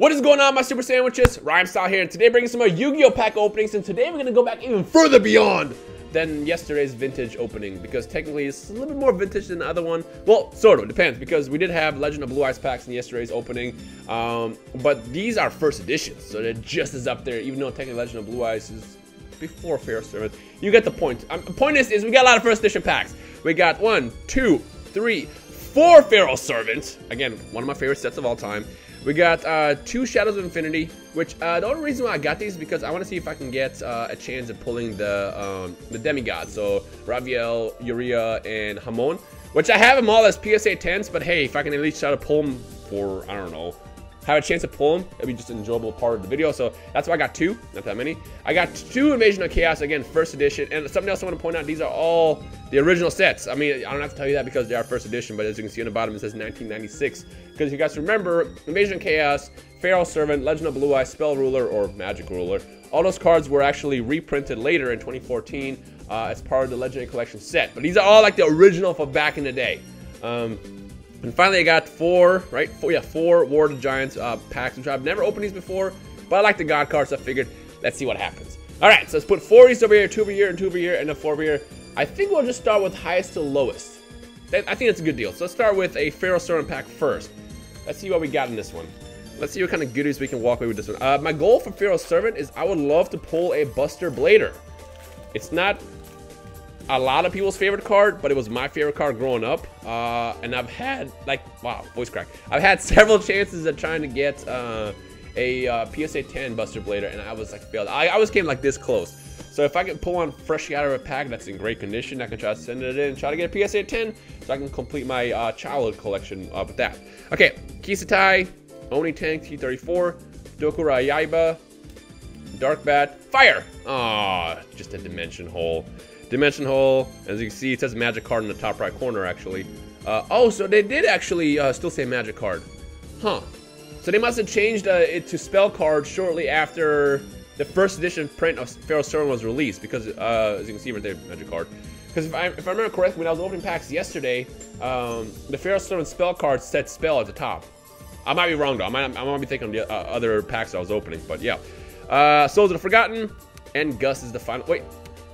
What is going on, my super sandwiches? Rhymestyle here, and today bringing some more Yu-Gi-Oh pack openings, and today we're gonna go back even further beyond than yesterday's vintage opening, because technically it's a little bit more vintage than the other one. Well, sort of, depends, because we did have Legend of Blue Eyes packs in yesterday's opening, but these are first editions, so they're just as up there, even though technically Legend of Blue Eyes is before Pharaoh Servant. You get the point. The point is we got a lot of first edition packs. We got 1, 2, 3, 4 Pharaoh Servants. Again, one of my favorite sets of all time. We got 2 Shadows of Infinity, which the only reason why I got these is because I want to see if I can get a chance at pulling the demigods. So Raviel, Uriah, and Hamon, which I have them all as PSA 10s, but hey, if I can at least try to pull them for, I don't know, have a chance to pull them, it'd be just an enjoyable part of the video. So that's why I got 2, not that many. I got 2 Invasion of Chaos, again, first edition. And something else I want to point out, these are all the original sets. I mean, I don't have to tell you that because they are first edition, but as you can see on the bottom, it says 1996. Because if you guys remember, Invasion of Chaos, Pharaoh Servant, Legend of Blue Eyes, Spell Ruler, or Magic Ruler, all those cards were actually reprinted later in 2014 as part of the Legendary Collection set. But these are all like the original from back in the day. And finally, I got 4 War of the Giants packs, which I've never opened these before, but I like the God cards, so I figured, let's see what happens. All right, so let's put 4 of these over here, 2 over here, and 2 over here, and then 4 over here. I think we'll just start with highest to lowest. I think that's a good deal. So let's start with a Pharaoh Servant pack first. Let's see what we got in this one. Let's see what kind of goodies we can walk away with this one. My goal for Pharaoh Servant is I would love to pull a Buster Blader. It's not a lot of people's favorite card, but it was my favorite card growing up. And I've had, like, wow, voice crack. I've had several chances at trying to get a PSA 10 Buster Blader, and I was like failed. I always came like this close. So if I can pull one freshly out of a pack that's in great condition, I can try to send it in and try to get a PSA 10 so I can complete my childhood collection with that. Okay, Kisatai, Oni Tank, T34, Dokura Yaiba, Dark Bat, Fire! Aw, just a Dimension Hole. Dimension Hole, as you can see, it says Magic Card in the top right corner, actually. Oh, so they did actually still say Magic Card. Huh. So they must have changed it to Spell Card shortly after the first edition print of Pharaoh Servant was released, because as you can see right there, Magic Card. Because if I remember correctly, when I was opening packs yesterday, the Pharaoh Servant Spell Card said Spell at the top. I might be wrong though. I might be thinking of the other packs I was opening, but yeah. Souls of the Forgotten, and Gus is the final. Wait,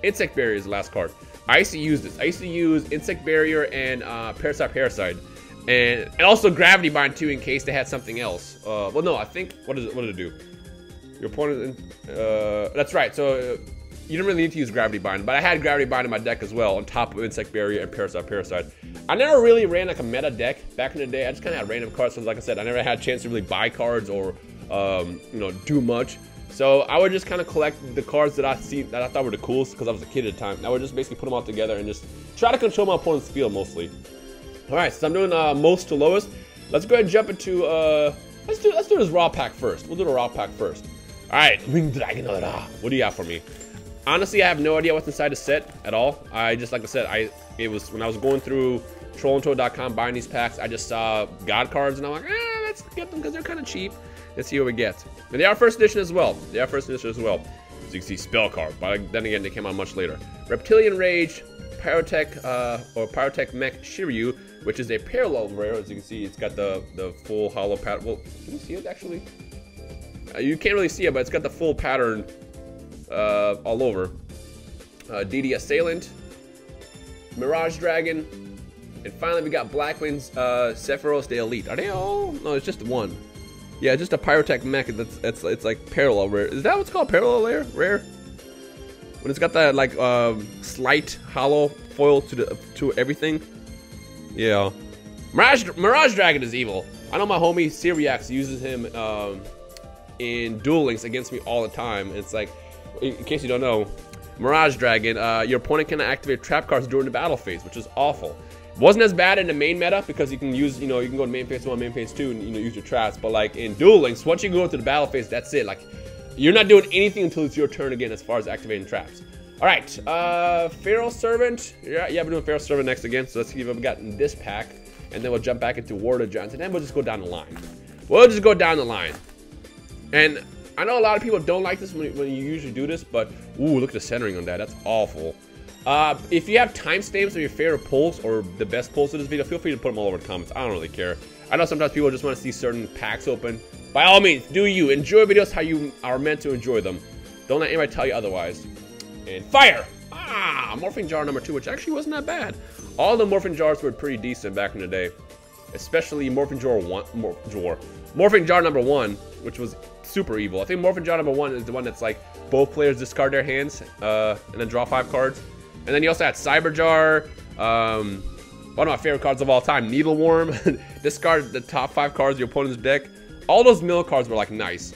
Insect Barrier is the last card. I used to use this. I used to use Insect Barrier and Parasite, and also Gravity Bind too, in case they had something else. Well, no, I think what did it do? Your opponent, that's right. So you didn't really need to use Gravity Bind, but I had Gravity Bind in my deck as well, on top of Insect Barrier and Parasite. I never really ran like a meta deck back in the day. I just kind of had random cards, so like I said, I never had a chance to really buy cards or you know, do much. So I would just kind of collect the cards that I thought were the coolest, because I was a kid at the time. I would just basically put them all together and just try to control my opponent's field mostly. All right, so I'm doing most to lowest. Let's go ahead and jump into let's do this raw pack first. We'll do the raw pack first. All right, Winged Dragon. What do you got for me? Honestly, I have no idea what's inside the set at all. I just, like I said, it was when I was going through trollandtoad.com buying these packs, I just saw God cards and I'm like, let's get them because they're kind of cheap. Let's see what we get. And they are first edition as well. So you can see Spell Card, but then again, they came out much later. Reptilian Rage, Pyrotech or Pyrotech Mech Shiryu, which is a parallel rare. As you can see, it's got the full hollow pattern. Well, can you see it actually? You can't really see it, but it's got the full pattern all over. DD Assailant, Mirage Dragon, and finally we got Blackwing's Sephiroth the Elite. Are they all? No, it's just one. Yeah, just a Pyrotech Mech. It's like parallel rare. Is that what's called parallel rare? When it's got that like slight hollow foil to everything. Yeah, Mirage Dragon is evil. I know my homie Syriax uses him in Duel Links against me all the time. It's like, in case you don't know, Mirage Dragon, your opponent can activate trap cards during the battle phase, which is awful. It wasn't as bad in the main meta because you can use, you can go to main phase 1, main phase 2, and use your traps. But like in Duel Links, once you go into the battle phase, that's it. Like, you're not doing anything until it's your turn again as far as activating traps. All right, Pharaoh Servant. Yeah, we're doing Pharaoh Servant next again. So let's see what we got in this pack, and then we'll jump back into War of the Giants, and then we'll just go down the line. And I know a lot of people don't like this when you usually do this, but ooh, look at the centering on that. That's awful. If you have timestamps of your favorite pulls or the best pulls of this video, feel free to put them all over in the comments. I don't really care. I know sometimes people just want to see certain packs open. By all means, do you. Enjoy videos how you are meant to enjoy them. Don't let anybody tell you otherwise. And fire! Ah, morphing jar number 2, which actually wasn't that bad. All the morphing jars were pretty decent back in the day. Especially morphing jar number 1, which was super evil. I think morphing jar number 1 is the one that's like both players discard their hands and then draw 5 cards. And then you also had cyber jar, one of my favorite cards of all time, needle worm. Discard the top 5 cards of your opponent's deck. All those mill cards were like nice,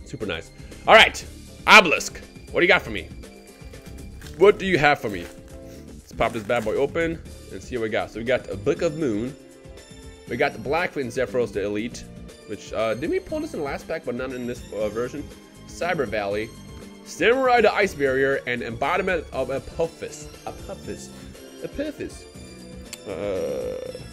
super nice. All right, obelisk, what do you got for me? What do you have for me? Let's pop this bad boy open and see what we got. So we got a Book of Moon. We got the Blackfin Zephyros, the Elite, which, didn't we pull this in the last pack, but not in this version? Cyber Valley, Samurai the Ice Barrier, and Embodiment of Apophis.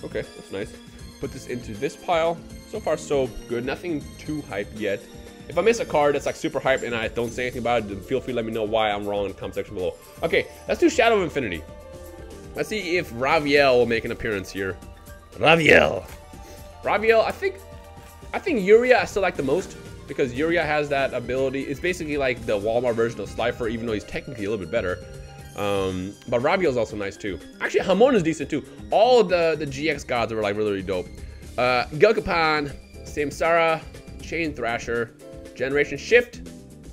Okay, that's nice. Put this into this pile. So far, so good. Nothing too hyped yet. If I miss a card that's like super hyped and I don't say anything about it, then feel free to let me know why I'm wrong in the comment section below. Okay, let's do Shadow of Infinity. Let's see if Raviel will make an appearance here. Raviel, I think Yuria I still like the most because Yuria has that ability. It's basically like the Walmart version of Slifer, even though he's technically a little bit better. But Raviel is also nice too. Actually, Hamon is decent too. All of the GX gods were like really dope. Gilgapan, Samsara, Chain Thrasher, Generation Shift,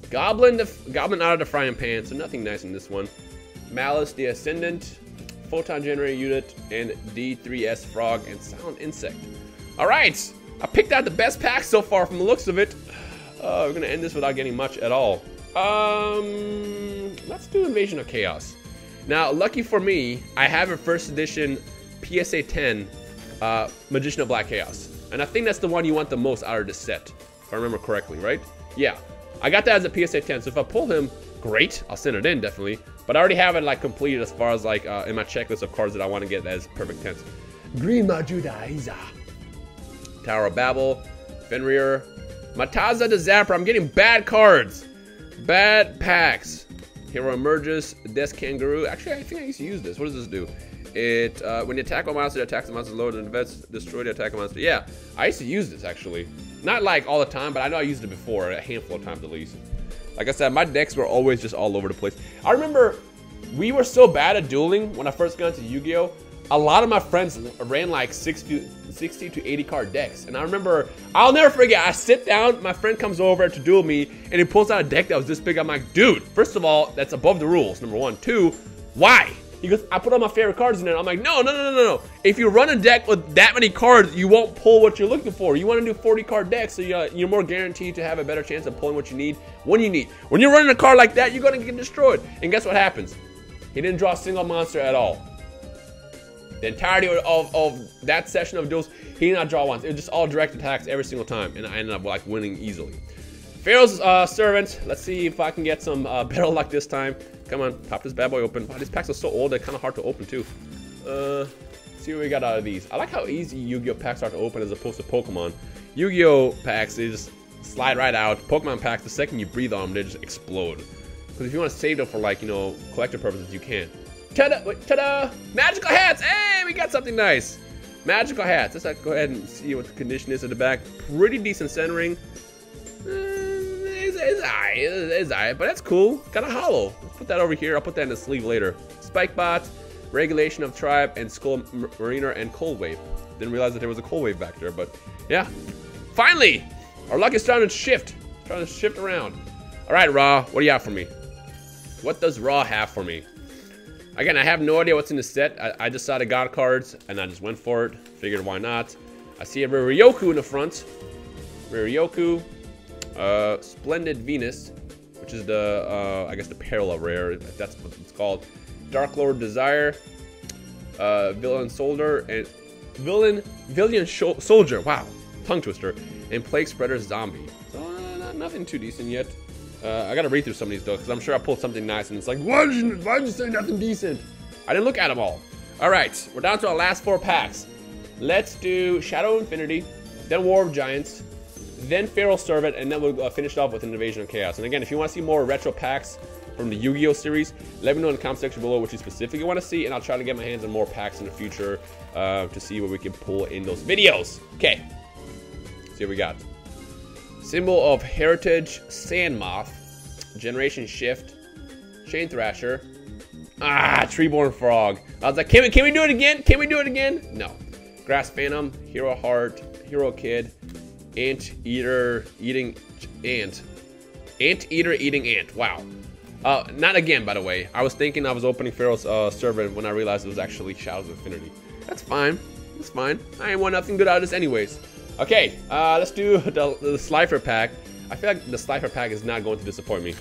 Goblin out of the frying pan, so nothing nice in this one. Malice the Ascendant, Photon Generator Unit, and D3S Frog and Silent Insect. Alright, I picked out the best pack so far from the looks of it. We're gonna end this without getting much at all. Let's do Invasion of Chaos. Now, lucky for me, I have a first edition PSA 10 Magician of Black Chaos. And I think that's the one you want the most out of this set, if I remember correctly, right? Yeah, I got that as a PSA 10, so if I pull him, great, I'll send it in, definitely. But I already have it like completed as far as like in my checklist of cards that I want to get as perfect 10s. Green Majudaiza, Tower of Babel, Fenrir, Mataza the Zapper. I'm getting bad cards, bad packs. Hero Emerges, Death Kangaroo. Actually, I think I used to use this. What does this do? It when you attack a monster, it attacks the monster's load and destroy the attack monster. Yeah, I used to use this actually. Not like all the time, but I know I used it before, a handful of times at least. Like I said, my decks were always just all over the place. I remember we were so bad at dueling when I first got into Yu-Gi-Oh! A lot of my friends ran like 60 to 80 card decks. And I remember, I'll never forget, I sit down, my friend comes over to duel me, and he pulls out a deck that was this big. I'm like, dude, first of all, that's above the rules, number 1. 2, why? He goes, I put all my favorite cards in there. I'm like, no. If you run a deck with that many cards, you won't pull what you're looking for. You want to do 40 card decks, so you're more guaranteed to have a better chance of pulling what you need when you need. When you're running a card like that, you're going to get destroyed. And guess what happens? He didn't draw a single monster at all. The entirety of that session of duels, he did not draw once. It was just all direct attacks every single time, and I ended up like winning easily. Pharaoh's Servant. Let's see if I can get some better luck this time. Come on, pop this bad boy open. Wow, these packs are so old, they're kind of hard to open too. See what we got out of these. I like how easy Yu-Gi-Oh packs are to open as opposed to Pokemon. Yu-Gi-Oh packs, they just slide right out. Pokemon packs, the second you breathe on them, they just explode. Because if you want to save them for like, you know, collector purposes, you can. Ta-da! Wait, ta-da! Magical hats! Hey, we got something nice. Magical hats. Let's go ahead and see what the condition is at the back. Pretty decent centering. It's alright, but that's cool. Got a hollow. Let's put that over here. I'll put that in the sleeve later. Spike Bot, Regulation of Tribe, and Skull Mariner and Cold Wave. Didn't realize that there was a Cold Wave back there, but yeah. Finally, our luck is starting to shift. Trying to shift around. All right, Raw, what do you have for me? What does Raw have for me? Again, I have no idea what's in the set. I just saw the God cards, and I just went for it. Figured why not. I see a Ryoku in the front. Ryoku. Splendid Venus, which is the, I guess the parallel rare, if that's what it's called. Dark Lord Desire, Villain Soldier, and Villain Soldier, wow, tongue twister, and Plague Spreader Zombie. So, nothing too decent yet. I gotta read through some of these though, because I'm sure I pulled something nice, and it's like, why'd you say nothing decent? I didn't look at them all. Alright, we're down to our last 4 packs. Let's do Shadow Infinity, then War of Giants, then Pharaoh Servant, and then we'll finish off with an Invasion of Chaos. And again, if you want to see more retro packs from the Yu-Gi-Oh series, let me know in the comment section below what you specifically want to see, and I'll try to get my hands on more packs in the future to see what we can pull in those videos. Okay, see what we got. Symbol of Heritage, Sand Moth, Generation Shift, Chain Thrasher, Treeborn Frog. I was like, can we do it again? Can we do it again? No. Grass Phantom, Hero Heart, Hero Kid, Ant Eater eating ant. Ant Eater eating ant. Wow. Not again, by the way. I was thinking I was opening Pharaoh's Servant when I realized it was actually Shadows of Infinity. That's fine. That's fine. I ain't want nothing good out of this anyways. Okay, let's do the Slifer pack. I feel like the Slifer pack is not going to disappoint me,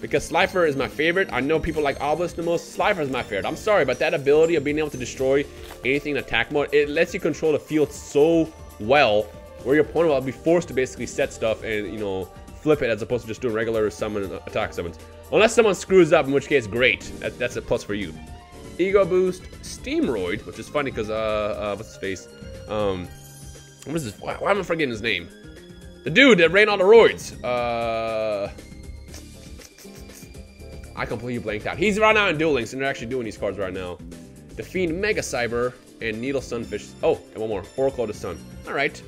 because Slifer is my favorite. I know people like Obelisk the most. Slifer is my favorite. I'm sorry, but that ability of being able to destroy anything in attack mode, it lets you control the field so well, where your opponent will be forced to basically set stuff and, you know, flip it as opposed to just doing regular summon attack summons. Unless someone screws up, in which case, great. That's a plus for you. Ego Boost, Steamroid, which is funny because, what's his face? What is this? Why am I forgetting his name? The dude that ran all the roids. I completely blanked out. He's right now in Duel Links, and they're actually doing these cards right now. The Fiend Mega Cyber and Needle Sunfish. Oh, and one more. Oracle of the Sun. All right.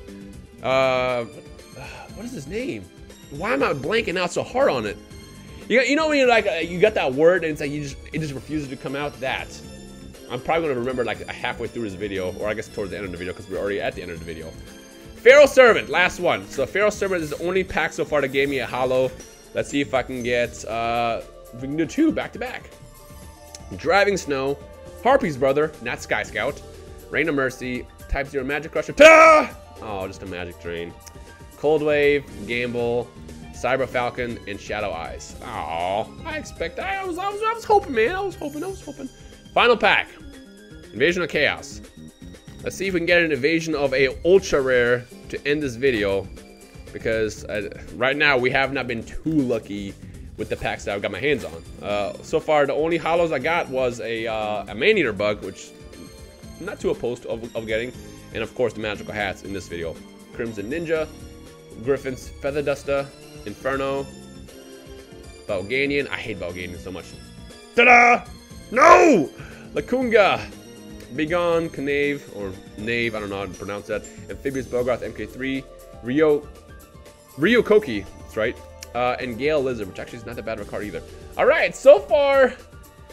What is his name? Why am I blanking out so hard on it? You know when you're like, you got that word and it's like it just refuses to come out? That. I'm probably gonna remember like halfway through this video, or I guess towards the end of the video, because we're already at the end of the video. Pharaoh Servant, last one. So Pharaoh Servant is the only pack so far that gave me a holo. Let's see if I can get, we can do 2 back to back. Driving Snow, Harpy's Brother, not Sky Scout, Rain of Mercy, Type 0 Magic Crusher. Ta! Oh, just a Magic Drain. Cold Wave, Gamble, Cyber Falcon, and Shadow Eyes. Oh, I was hoping, man. I was hoping. Final pack, Invasion of Chaos. Let's see if we can get an invasion of a ultra rare to end this video, because right now we have not been too lucky with the packs that I've got my hands on. So far, the only holos I got was a Man-Eater Bug, which I'm not too opposed of getting, and of course the magical hats in this video. Crimson Ninja, Griffin's Feather Duster, Inferno, Balganian. I hate Balganian so much. Ta-da! No! Lacunga, Begone, Knave, or Knave, I don't know how to pronounce that. Amphibious Bogarth, MK3, Rio Koki, that's right. And Gale Lizard, which actually is not that bad of a card either. Alright, so far,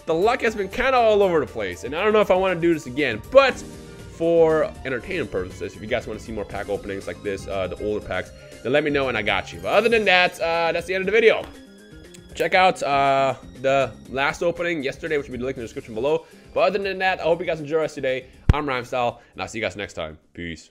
the luck has been kind of all over the place. And I don't know if I want to do this again, but for entertainment purposes, if you guys want to see more pack openings like this, the older packs, then let me know and I got you. But other than that, that's the end of the video. Check out the last opening yesterday, which will be the link in the description below. But other than that, I hope you guys enjoy the rest of the day. I'm Rhymestyle, and I'll see you guys next time. Peace.